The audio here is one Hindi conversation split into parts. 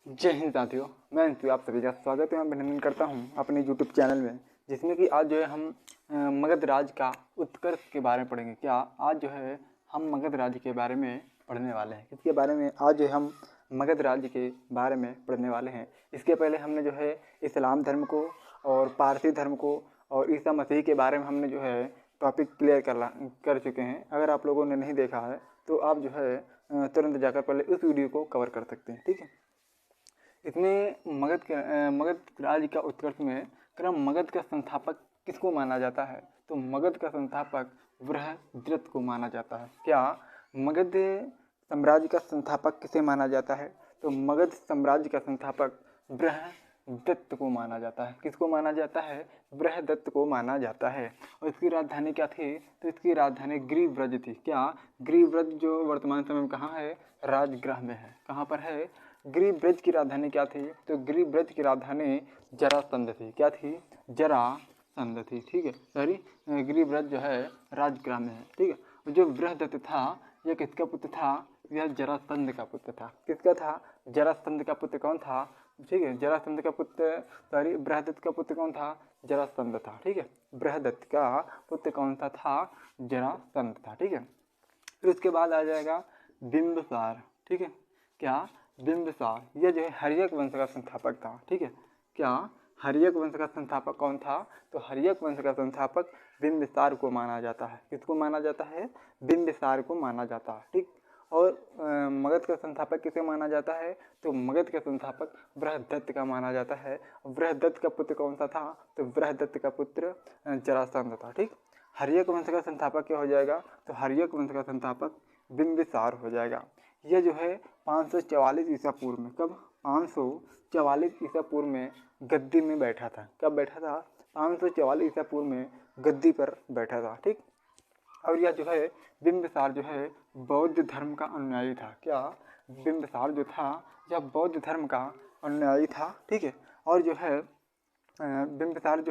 जय हिंद साथियों, मैं अंशु आप सभी का स्वागत है। अभिनंदन करता हूं अपने YouTube चैनल में, जिसमें कि आज जो है हम मगध राज का उत्कर्ष के बारे में पढ़ेंगे। क्या आज जो है हम मगध राज्य के बारे में पढ़ने वाले हैं? किसके बारे में? आज जो हम मगध राज्य के बारे में पढ़ने वाले हैं। इसके पहले हमने जो है इस्लाम धर्म को और पारसी धर्म को और ईसा मसीह के बारे में हमने जो है टॉपिक क्लियर कर चुके हैं। अगर आप लोगों ने नहीं देखा है तो आप जो है तुरंत जाकर पहले उस वीडियो को कवर कर सकते हैं। ठीक है, इसमें मगध राज्य का उत्कर्ष में क्रम मगध का संस्थापक किसको माना जाता है? तो मगध का संस्थापक बृहद्रथ को माना जाता है। क्या मगध साम्राज्य का संस्थापक किसे माना जाता है? तो मगध साम्राज्य का संस्थापक बृहद्रथ को माना जाता है। किसको माना जाता है? बृहद्रथ को माना जाता है। और इसकी राजधानी क्या थी? तो इसकी राजधानी गिरिव्रज थी। क्या गिरिव्रज जो वर्तमान समय में कहाँ है? राजगृह में है। कहाँ पर है? गिरिव्रज की राजधानी क्या थी? तो गिरिव्रज की राजधानी जरासंध थी। क्या थी? जरासंध थी। ठीक है, सॉरी, गिरिव्रज जो है राजगृह में है। ठीक है, जो बृहद्रथ था यह किसका पुत्र था? यह जरासंध का पुत्र था। किसका था? जरासंध का पुत्र कौन था? ठीक है, जरासंध का पुत्र, सॉरी, बृहद्रथ का पुत्र कौन था? जरासंध था। ठीक है, बृहद्रथ का पुत्र कौन सा था? जरासंध था। ठीक है, फिर उसके बाद आ जाएगा बिंबिसार। ठीक है, क्या? बिंबिसार, यह जो है हर्यक वंश का संस्थापक था। ठीक है, क्या? हर्यक वंश का संस्थापक कौन था? तो हर्यक वंश का संस्थापक बिंबिसार को माना जाता है। किसको माना जाता है? बिंबिसार को माना जाता है। ठीक, और मगध का संस्थापक किसे माना जाता है? तो मगध का संस्थापक बृहद्रथ का माना जाता है। बृहद्रथ का पुत्र कौन सा था? तो बृहद्रथ का पुत्र जरासंध था। ठीक, हर्यक वंश का संस्थापक क्या हो जाएगा? तो हर्यक वंश का संस्थापक बिंबिसार हो जाएगा। यह जो है 544 ईसा पूर्व में, कब? 544 ईसा पूर्व में गद्दी में बैठा था। कब बैठा था? 544 ईसा पूर्व में गद्दी पर बैठा था। ठीक, और यह जो है बिंबिसार जो है बौद्ध धर्म का अनुयायी था। क्या? बिंबिसार जो था यह बौद्ध धर्म का अनुयायी था। ठीक है, और जो है बिंबिसार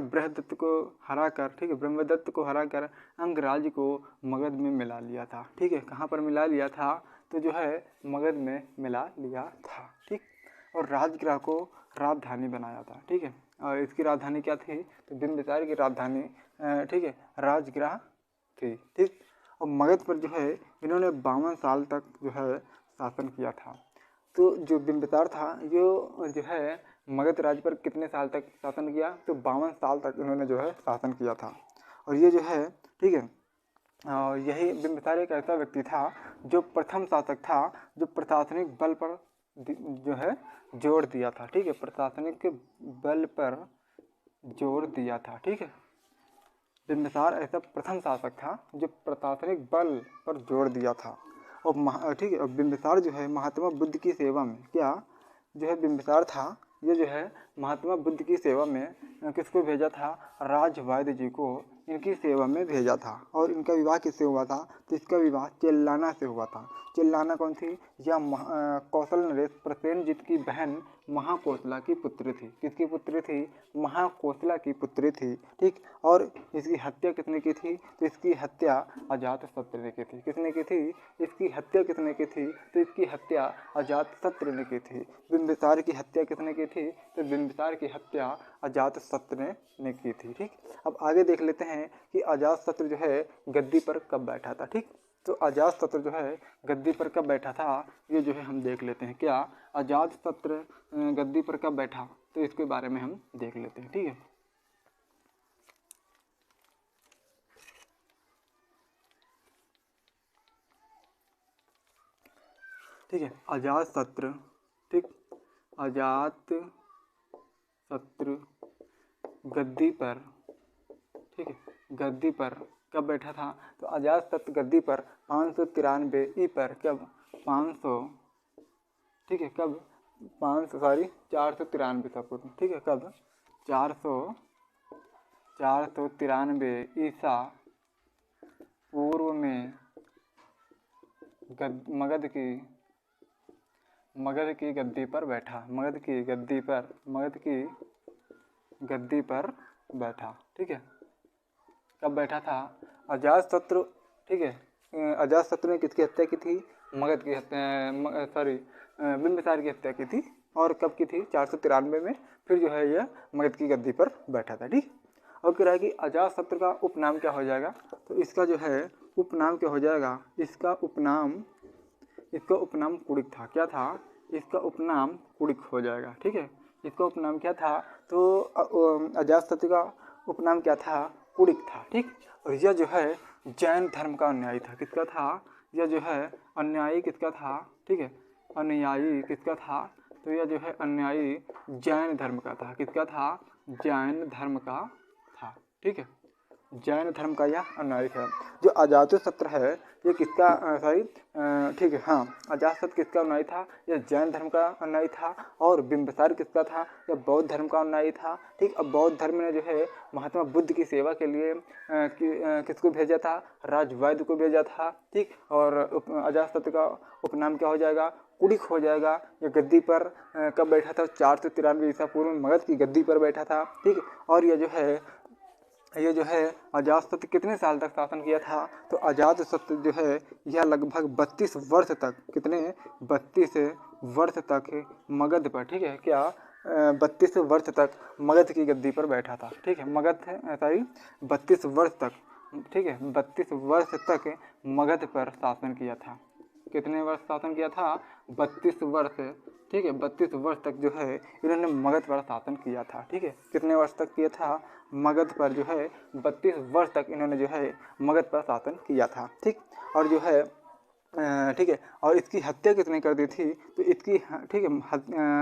बृहद्रथ को हरा कर, ठीक है, ब्रह्मदत्त को हरा कर अंगराज्य को मगध में मिला लिया था। ठीक है, कहाँ पर मिला लिया था? तो जो है मगध में मिला लिया था। ठीक, और राजगृह को राजधानी बनाया था। ठीक है, और इसकी राजधानी क्या थी? तो बिंबिसार की राजधानी, ठीक है, राजगृह थी। ठीक, और मगध पर जो है इन्होंने 52 साल तक जो है शासन किया था। तो जो बिंबिसार था जो है मगध राज्य पर कितने साल तक शासन किया? तो 52 साल तक इन्होंने जो है शासन किया था। और ये जो है, ठीक है, यही बिंबिसार एक ऐसा व्यक्ति था जो प्रथम शासक था जो प्रशासनिक बल पर जो है जोर दिया था। ठीक है, प्रशासनिक बल पर जोर दिया था। ठीक है, बिंबिसार ऐसा प्रथम शासक था जो प्रशासनिक बल पर जोर दिया था। और ठीक है, बिंबिसार जो है महात्मा बुद्ध की सेवा में, क्या जो है बिंबिसार था ये जो है महात्मा बुद्ध की सेवा में किसको भेजा था? राजवायद जी को इनकी सेवा में भेजा था। और इनका विवाह किससे हुआ था? तो इसका विवाह चेल्लाना से हुआ था। चेल्लाना कौन थी? यह कौशल नरेश प्रसेनजीत की बहन महाकोसला की पुत्री थी। किसकी पुत्री थी? महाकोसला की पुत्री थी। ठीक, और इसकी हत्या किसने की थी? तो इसकी हत्या अजातशत्रु ने की थी। किसने की थी? इसकी हत्या किसने की थी? तो इसकी हत्या अजातशत्रु ने की थी। बिंबिसार की हत्या किसने की थी? तो बिंबिसार की हत्या अजातशत्रु ने की थी। ठीक, अब आगे देख लेते हैं कि अजातशत्रु जो है गद्दी पर कब बैठा था। ठीक, तो अजातशत्रु जो है गद्दी पर कब बैठा था ये जो है हम देख लेते हैं। क्या अजातशत्रु गद्दी पर कब बैठा? तो इसके बारे में हम देख लेते हैं। ठीक है, ठीक है, अजातशत्रु, ठीक, अजातशत्रु गद्दी पर, ठीक है, गद्दी पर कब बैठा था? तो अजातशत्रु गद्दी पर 593 ई पर, कब? 500, ठीक है, कब? 493 ईसा पूर्व। ठीक है, कब? 493 ईसा पूर्व में मगध की गद्दी पर बैठा। मगध की गद्दी पर बैठा। ठीक है, कब बैठा था? अजातशत्रु, ठीक है, अजातशत्रु ने किसकी हत्या की थी? मगध की हत्या बिंबिसार की हत्या की थी। और कब की थी? 493 में। फिर जो है यह मगध की गद्दी पर बैठा था। ठीक। और कह रहा है कि अजातशत्रु का उपनाम क्या हो जाएगा? तो इसका जो है उपनाम क्या हो जाएगा? इसका उपनाम कुड़िक था। क्या था? इसका उपनाम कुड़िक हो जाएगा। ठीक है, इसका उपनाम क्या था? तो अजातशत्रु का उपनाम क्या था? कुड़िक था। ठीक। और यह जो है जैन धर्म का अनुयायी था। किसका था? यह जो है अनुयायी किसका था? ठीक है, अनुयायी किसका था? तो यह जो है अनुयायी जैन धर्म का था। किसका था? जैन धर्म का था। ठीक है, जैन धर्म का यह अनुयायी है। जो अजातशत्रु है ये किसका ठीक है, हाँ, अजातशत्रु किसका अनुयायी था? यह जैन धर्म का अनुयायी था। और बिंबिसार किसका था? यह बौद्ध धर्म का अनुयायी था। ठीक। अब बौद्ध धर्म ने जो है महात्मा बुद्ध की सेवा के लिए किसको भेजा था? राजवैद्य को भेजा था। ठीक। और अजातशत्रु का उपनाम क्या हो जाएगा? कुड़िक हो जाएगा। यह गद्दी पर कब बैठा था? 493 ईसा पूर्व में मगध की गद्दी पर बैठा था। ठीक। और ये जो है अजातशत्रु कितने साल तक शासन किया था? तो अजातशत्रु जो है यह लगभग 32 वर्ष तक, कितने? 32 वर्ष तक मगध पर, ठीक है, क्या 32 वर्ष तक मगध की गद्दी पर बैठा था। ठीक है, मगध 32 वर्ष तक, ठीक है, 32 वर्ष तक मगध पर शासन किया था। कितने वर्ष शासन किया था? 32 वर्ष। ठीक है, 32 वर्ष तक जो है इन्होंने मगध पर शासन किया था। ठीक है, कितने वर्ष तक किया था? मगध पर जो है 32 वर्ष तक इन्होंने जो है मगध पर शासन किया था। ठीक। और जो है ठीक है, और इसकी हत्या किसने कर दी थी? तो इसकी, ठीक है,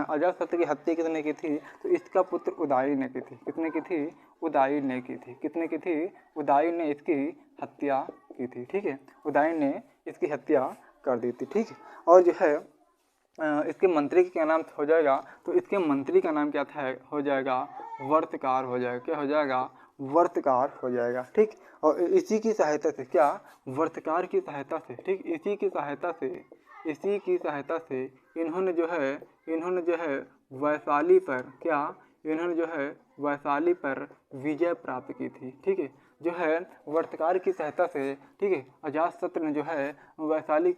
अजातशत्रु की हत्या किसने की थी? तो इसका पुत्र उदयन ने की थी। किसने की थी? उदयन ने की थी। किसने की थी? उदयन ने इसकी हत्या की थी। ठीक है, उदयन ने इसकी हत्या कर दी थी। ठीक। और जो है इसके मंत्री का क्या नाम हो जाएगा? तो इसके मंत्री का नाम क्या था? हो जाएगा वर्तकार हो जाएगा। क्या हो जाएगा? वर्तकार हो जाएगा। ठीक। और इसी की सहायता से, क्या? वर्तकार की सहायता से, ठीक, इसी की सहायता से इन्होंने जो है वैशाली पर, क्या? इन्होंने जो है वैशाली पर विजय प्राप्त की थी। ठीक है, जो है वर्तकार की सहायता से, ठीक है, अजातशत्रु ने जो है वैशाली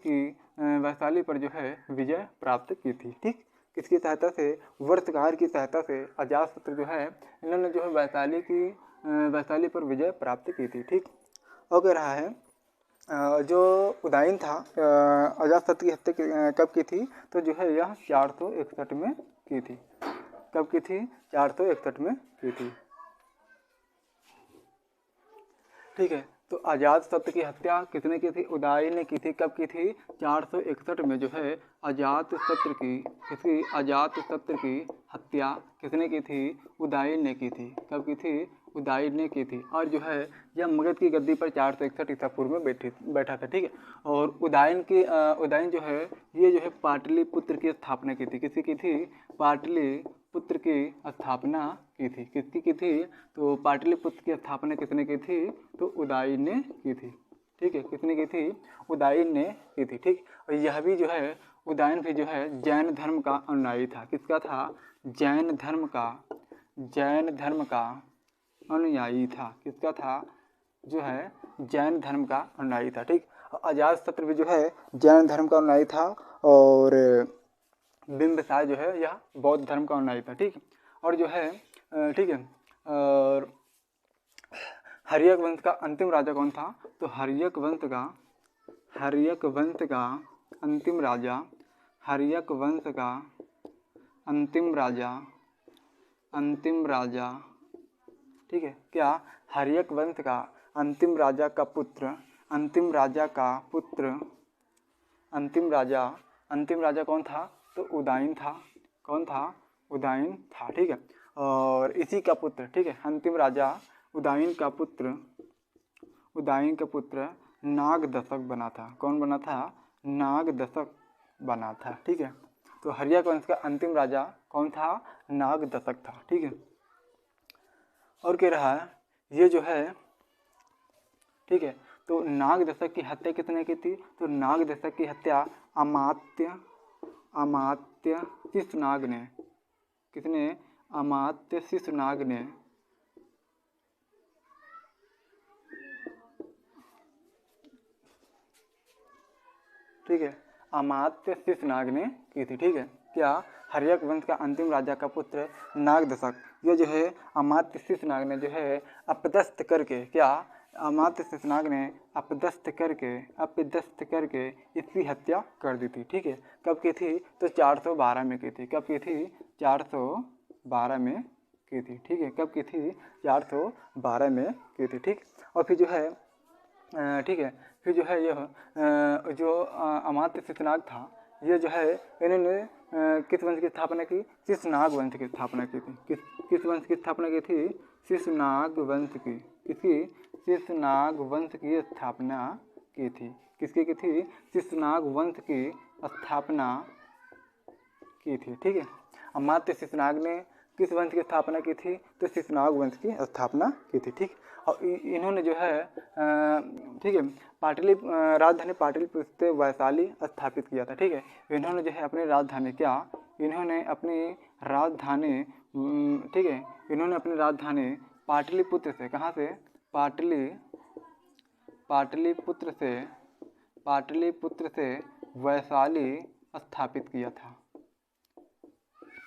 पर जो है विजय प्राप्त की थी। ठीक। किसकी सहायता से? वर्तकार की सहायता से अजातशत्रु जो है इन्होंने जो है वैशाली पर विजय प्राप्त की थी। ठीक। और कह रहा है जो उदयन था अजातशत्रु की हत्या कब की थी? तो जो है यह 461 में की थी। कब की थी? 461 में की थी। ठीक है, तो अजातशत्रु की हत्या किसने की थी? उदयन ने की थी। कब की थी? 461 में जो है अजातशत्रु की हत्या किसने की थी? उदयन ने की थी। कब की थी? उदयन ने की थी। और जो है यह मगध की गद्दी पर 461 ईसा पूर्व में बैठा था। ठीक है, और उदयन जो है ये जो है पाटलिपुत्र की स्थापना की थी। किसकी की थी? पाटलिपुत्र की स्थापना की थी। किसकी की थी? तो पाटलिपुत्र की स्थापना किसने की थी? तो उदयन ने की थी। ठीक है, किसने की थी? उदयन ने की थी। ठीक। और यह भी जो है उदयन भी जो है जैन धर्म का अनुयायी था। किसका था? जैन धर्म का अनुयायी था। किसका था? जो है जैन धर्म का अनुयायी था। ठीक। अजातशत्रु भी जो है जैन धर्म का अनुयायी था। और बिंबिसार जो है यह बौद्ध धर्म का अनुयायी था। ठीक। और जो है ठीक है, और हर्यक वंश का अंतिम राजा कौन था? तो हर्यक वंश का अंतिम राजा, ठीक है, क्या? हर्यक वंश का अंतिम राजा का पुत्र, अंतिम राजा कौन था? तो उदयन था। कौन था? उदयन था। ठीक है, और इसी का पुत्र, ठीक है, अंतिम राजा उदयन का पुत्र नागदशक बना था। कौन बना था? नागदशक बना था। ठीक है, तो हर्यक वंश का अंतिम राजा कौन था? नागदशक था। ठीक है, और कह रहा है ये जो है, ठीक है, तो नागदशक की हत्या किसने की थी? तो नागदशक की हत्या अमात्य शिशुनाग ने। किसने? अमात्य शिशुनाग ने। ठीक है, अमात्य शिशुनाग ने की थी। ठीक है, क्या हर्यक वंश का अंतिम राजा का पुत्र नागदशक, ये जो है अमात्य शिशुनाग ने जो है अपदस्थ करके, क्या अमात्य शिशुनाग ने अपदस्थ करके इसकी हत्या कर दी थी। ठीक है, कब की थी? तो 412 में की थी। कब की थी? 412 में की थी। ठीक है, कब की थी? 412 में की थी। ठीक, और फिर जो है ठीक है, फिर जो है यह जो अमात्य शिशुनाग था, ये जो है इन्होंने किस वंश की स्थापना की? शिशुनाग वंश की स्थापना की थी। किस वंश की स्थापना की थी? शिशुनाग वंश की। किसकी? शिशुनाग वंश की स्थापना की थी। किसकी की थी? शिशुनाग वंश की स्थापना की थी। ठीक है, अमात्य शिशुनाग ने किस वंश की स्थापना की थी? तो शिशुनाग वंश की स्थापना की थी। ठीक, और इन्होंने जो है ठीक है राजधानी पाटलिपुत्र से वैशाली स्थापित किया था। ठीक है, इन्होंने जो है अपनी राजधानी, क्या इन्होंने अपनी राजधानी ठीक है, इन्होंने अपनी राजधानी पाटलिपुत्र से, कहाँ से? पाटलिपुत्र से वैशाली स्थापित किया था।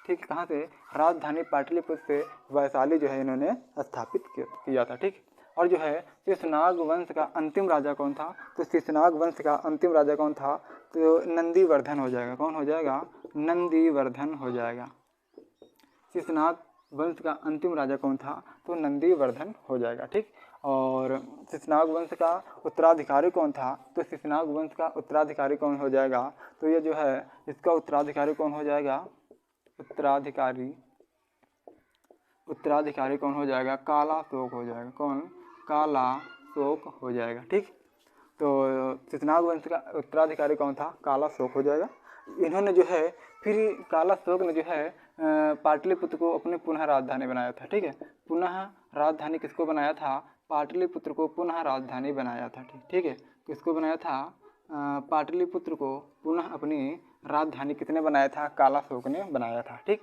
ठीक, कहाँ से? राजधानी पाटलिपुत्र से वैशाली जो है इन्होंने स्थापित किया था। ठीक, और जो है शिशुनाग वंश का अंतिम राजा कौन था? तो शिशुनाग वंश का अंतिम राजा कौन था? तो नंदीवर्धन हो जाएगा। कौन हो जाएगा? नंदीवर्धन हो जाएगा। शिशुनाग वंश का अंतिम राजा कौन था? तो नंदीवर्धन हो जाएगा। ठीक, और शिशुनाग वंश का उत्तराधिकारी कौन था? तो शिशुनाग वंश का उत्तराधिकारी कौन हो जाएगा? तो ये जो है इसका उत्तराधिकारी कौन हो जाएगा? उत्तराधिकारी कौन हो जाएगा? कालाशोक हो जाएगा। कौन? कालाशोक हो जाएगा। ठीक, तो शिशुनाग वंश का उत्तराधिकारी कौन था? कालाशोक हो जाएगा। इन्होंने जो है फिर कालाशोक ने जो है पाटलिपुत्र को अपने पुनः राजधानी बनाया था। ठीक है, पुनः राजधानी किसको बनाया था? पाटलिपुत्र को पुनः राजधानी बनाया था। ठीक है, किसको बनाया था? पाटलिपुत्र को पुनः अपनी राजधानी किसने बनाया था? कालाशोक ने बनाया था। ठीक,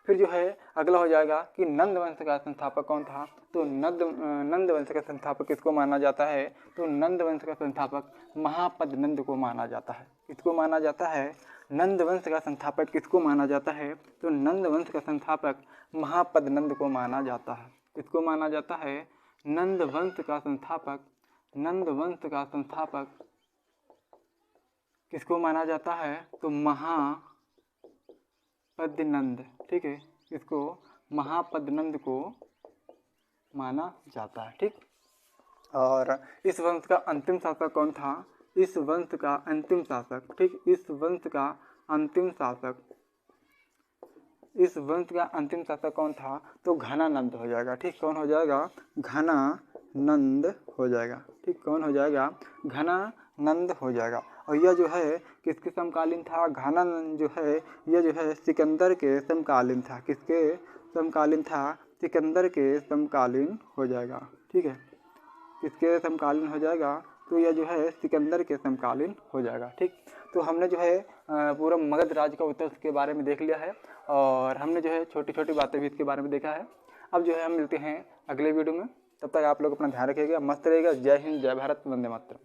फिर जो है अगला हो जाएगा कि नंद वंश का संस्थापक कौन था? तो नंद वंश का संस्थापक किसको माना जाता है? तो नंद वंश का संस्थापक महापद्नंद को माना जाता है। किसको माना जाता है? नंद वंश का संस्थापक किसको माना जाता है? तो नंद वंश का संस्थापक महापद्नंद को माना जाता है। किसको माना जाता है? नंद वंश का संस्थापक किसको माना जाता है? तो महापद्नंद। ठीक है, इसको महापद्नंद को माना जाता है। ठीक, और इस वंश का अंतिम शासक कौन था? इस वंश का अंतिम शासक, ठीक, इस वंश का अंतिम शासक कौन था? तो घनानंद हो जाएगा। ठीक, कौन हो जाएगा? घनानंद हो जाएगा। ठीक, कौन हो जाएगा? घनानंद हो जाएगा। और यह जो है किसके समकालीन था? घनानंद जो है यह जो है सिकंदर के समकालीन था। किसके समकालीन था? सिकंदर के समकालीन हो जाएगा। ठीक है, किसके समकालीन हो जाएगा? तो यह जो है सिकंदर के समकालीन हो जाएगा। ठीक, तो हमने जो है पूरा मगध राज्य का उत्तर के बारे में देख लिया है, और हमने जो है छोटी छोटी बातें भी इसके बारे में देखा है। अब जो है हम मिलते हैं अगले वीडियो में, तब तक आप लोग अपना ध्यान रखिएगा, मस्त रहिएगा। जय हिंद, जय भारत, वंदे मातरम।